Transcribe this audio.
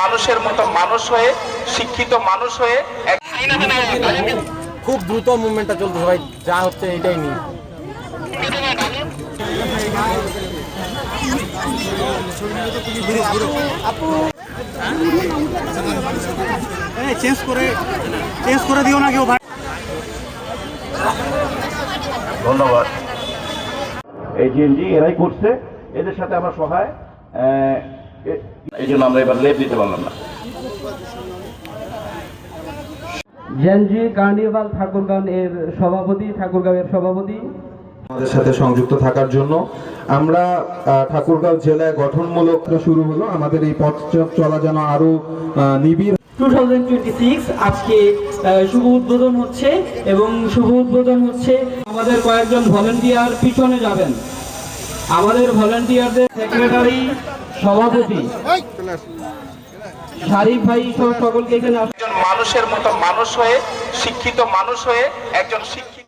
মানুষের মতো মানুষ হয়ে, শিক্ষিত মানুষ হয়ে খুব দ্রুত মুভমেন্টটা চলছে ভাই, যা হচ্ছে এটাই নিয়ে। চেঞ্জ করে দিও না কেউ ভাই। ধন্যবাদ। এই জিএনজি এরাই করছে, এদের সাথে আমরা সহায়, এই জন্য আমরা এবার লেপ দিতে পারলাম না। জেনজি কার্নিভাল ঠাকুরগাঁও এর সভাপতি আমাদের সাথে সংযুক্ত থাকার জন্য। আমরা ঠাকুরগাঁও জেলায় গঠনমূলক শুরু হলো, আমাদের এই পথ চলা যেন আরো নিবিড়। 2026 আজকে শুভ উদ্বোধন হচ্ছে এবং শুভ উদ্বোধন হচ্ছে আমাদের কয়েকজন ভলান্টিয়ার পিছনে যাবেন। আমাদের ভলান্টিয়ারদের সেক্রেটারি, সভাপতি শারিফ ভাই সহ সকলকে এখানে মানুষের মতো মানুষ হয়ে, শিক্ষিত মানুষ হয়ে একজন শিক্ষিত